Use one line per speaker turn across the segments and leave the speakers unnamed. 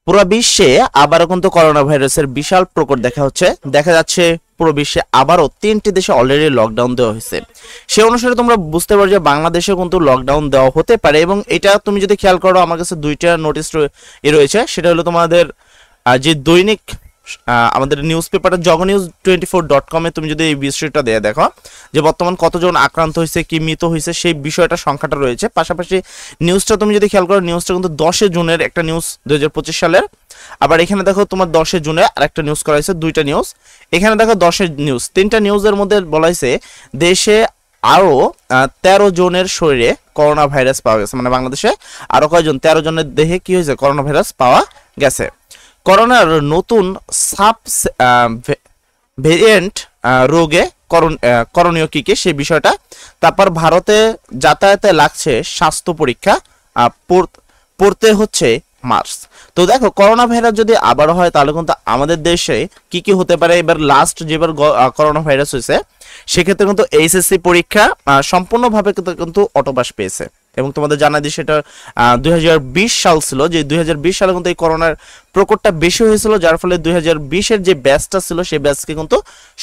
পুরো বিশ্বে আবারও কিন্তু করোনা ভাইরাসের বিশাল প্রকোপ দেখা যাচ্ছে পুরো বিশ্বে আবারও 3টি দেশে অলরেডি লকডাউন দেওয়া হয়েছে। সেই অনুসারে তোমরা বুঝতে পারো যে বাংলাদেশেও কিন্তু লকডাউন দেওয়া হতে পারে, এবং এটা তুমি যদি খেয়াল করো আমার কাছে দুইটা নোটিশ রয়েছে। সেটা হলো তোমাদের যে দৈনিক আমাদের নিউজ পেপারটা jognews24.com তুমি যদি এই বিষয়টা দেখো যে বর্তমান কতজন আক্রান্ত হয়েছে, কি মৃত হয়েছে, সেই বিষয়টা সংখ্যাটা রয়েছে। পাশাপাশি নিউজটা তুমি যদি খেয়াল করো, নিউজটা কিন্তু 10 জুনের একটা নিউজ 2025 সালের। আবার এখানে দেখো তোমার 10 জুনে আরেকটা নিউজ করা হয়েছে, দুইটা নিউজ। এখানে দেখো 10 নিউজ, তিনটা নিউজের মধ্যে বলা হয়েছে দেশে আরও 13 জনের শরীরে করোনা ভাইরাস পাওয়া গেছে। মানে বাংলাদেশে আরো কয়জন 13 জনের দেহে কি হয়েছে, করোনা ভাইরাস পাওয়া গেছে। করোনার নতুন সাব ভেরিয়েন্ট রোগে করণীয় কি সেই বিষয়টা। তারপর ভারতে যাতায়াতে লাগছে স্বাস্থ্য পরীক্ষা, পড়তে হচ্ছে মাস্ক। তো দেখো করোনা ভাইরাস যদি আবার হয় তাহলে কিন্তু আমাদের দেশে কি কি হতে পারে। এবার লাস্ট যেবার করোনা ভাইরাস হয়েছে সেক্ষেত্রে কিন্তু এইচএসসি পরীক্ষা সম্পূর্ণভাবে কিন্তু অটোপাস পেয়েছে। এবং তোমাদের জানা দিই সেটা 2020 সাল ছিল, যে 2020 সালে কিন্তু এই করোনার প্রকোপটা বেশি হয়েছিল, যার ফলে 2020-এর যে ব্যাচটা ছিল সেই ব্যাচকে কিন্তু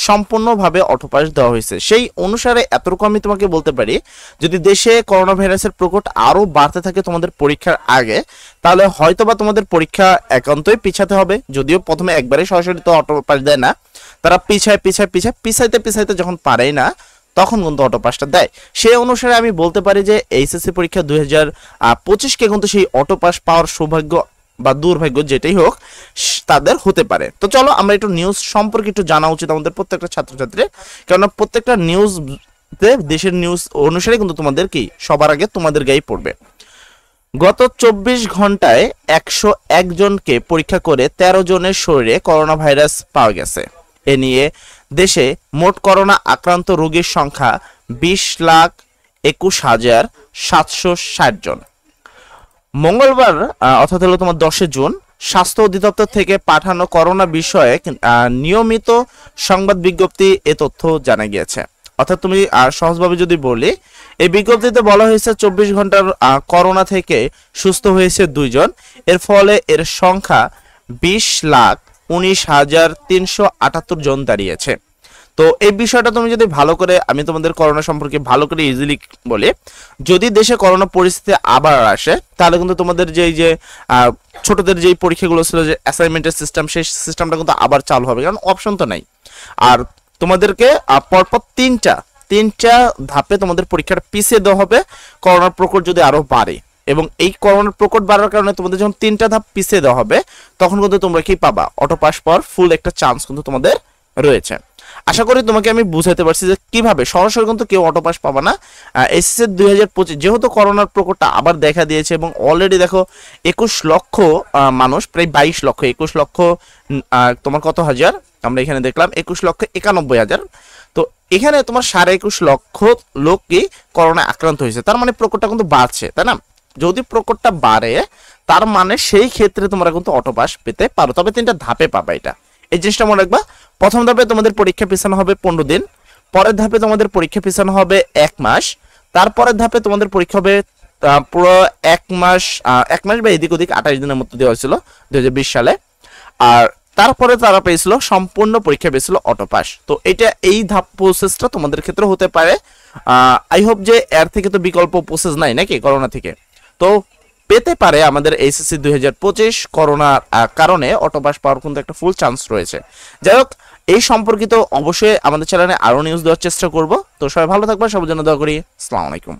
সম্পূর্ণভাবে অটোপাস দেওয়া হয়েছে। সেই অনুসারে এতটুকু আমি তোমাকে বলতে পারি, যদি দেশে করোনা ভাইরাসের প্রকোপ আরও বাড়তে থাকে তোমাদের পরীক্ষার আগে, তাহলে হয়তোবা তোমাদের পরীক্ষা একান্তই পিছাতে হবে। যদিও প্রথমে একবারে সরাসরি তো অটোপাস দেয় না, তারা পিছাইতে যখন পারেই না তখন কিন্তু অটোপাসটা দেয়। সেই অনুসারে আমি বলতে পারি যে এইচএসসি পরীক্ষা 2025-কে কিন্তু সেই অটোপাস পাওয়ার সৌভাগ্য বা দুর্ভাগ্য যেটাই হোক তাদের হতে পারে। তো চলো আমরা একটু নিউজ সম্পর্কে একটু জানা উচিত আমাদের প্রত্যেকটা ছাত্রছাত্রীর, কেননা প্রত্যেকটা নিউজ দেশের নিউজ অনুসারে কিন্তু তোমাদের কি সবার আগে তোমাদের গায়ে পড়বে। গত 24 ঘন্টায় 101 জনকে পরীক্ষা করে 13 জনের শরীরে করোনা ভাইরাস পাওয়া গেছে। এ নিয়ে দেশে মোট করোনা আক্রান্ত রোগীর সংখ্যা 20,21,760 জন। মঙ্গলবার অর্থাৎ হলো তোমার 10 জুন স্বাস্থ্য অধিদপ্তর থেকে পাঠানো করোনা বিষয়ে নিয়মিত সংবাদ বিজ্ঞপ্তি এ তথ্য জানা গিয়েছে। অর্থাৎ তুমি সহজভাবে যদি বলি, এই বিজ্ঞপ্তিতে বলা হয়েছে 24 ঘন্টার করোনা থেকে সুস্থ হয়েছে 2 জন। এর ফলে এর সংখ্যা 20,19,378 জন দাঁড়িয়েছে। তো এই বিষয়টা তুমি যদি ভালো করে, আমি তোমাদের করোনা সম্পর্কে ভালো করে ইজিলি বলি, যদি দেশে করোনা পরিস্থিতি আবার আসে তাহলে কিন্তু তোমাদের যে ছোটদের যেই পরীক্ষাগুলো ছিল, যে অ্যাসাইনমেন্টের সিস্টেম, সেই সিস্টেমটা কিন্তু আবার চালু হবে, কারণ অপশন তো নাই। আর তোমাদেরকে পরপর তিনটা ধাপে তোমাদের পরীক্ষাটা পিছিয়ে দেওয়া হবে করোনার প্রকোপ যদি আরো বাড়ে। এবং এই করোনার প্রকোপ বাড়ার কারণে তোমাদের যখন 3টা ধাপ পিছিয়ে দেওয়া হবে তখন কিন্তু তোমরা কি পাবা, অটোপাস পাওয়ার ফুল একটা চান্স কিন্তু তোমাদের রয়েছে। আশা করি তোমাকে আমি বুঝাতে পারছি যে কিভাবে সরাসরি কিন্তু কেউ অটোপাস পাবা না। এসএসসি 2025 যেহেতু করোনার প্রকোপটা আবার দেখা দিয়েছে, এবং অলরেডি দেখো 21 লক্ষ মানুষ, প্রায় 22 লক্ষ, 21 লক্ষ তোমার কত হাজার, আমরা এখানে দেখলাম 21,91,000। তো এখানে তোমার 21.5 লক্ষ লোক কি করোনা আক্রান্ত হয়েছে। তার মানে প্রকোপটা কিন্তু বাড়ছে, তাই না? যদি প্রকোপটা বাড়ে তার মানে সেই ক্ষেত্রে তোমরা কিন্তু অটোপাস পেতে পারো, তবে 3টা ধাপে পাবা। এটা এই জিনিসটা মনে রাখবা। প্রথম ধাপে তোমাদের পরীক্ষা পিছানো হবে 15 দিন, পরের ধাপে তোমাদের পরীক্ষা পিছানো হবে 1 মাস, তারপরের ধাপে তোমাদের পরীক্ষা হবে পুরো 1 মাস বা এদিক ওদিক 28 দিনের মতো দেওয়া হয়েছিল 2020 সালে। আর তারপরে তারা পেয়েছিল সম্পূর্ণ পরীক্ষা পেয়েছিল অটোপাস। তো এটা এই ধাপ প্রসেসটা তোমাদের ক্ষেত্রে হতে পারে। আই হোপ যে এর থেকে তো বিকল্প প্রসেস নাই নাকি করোনা থেকে, তো পেতে পারে আমাদের এইচএসসি 2025 করোনার কারণে অটোপাস পাওয়ার কিন্তু একটা ফুল চান্স রয়েছে। যাই হোক, এই সম্পর্কিত অবশ্যই আমাদের চ্যানেলে আরো নিউজ দেওয়ার চেষ্টা করব। তো সবাই ভালো থাকবে, সবার জন্য দোয়া করি। আসসালামু আলাইকুম।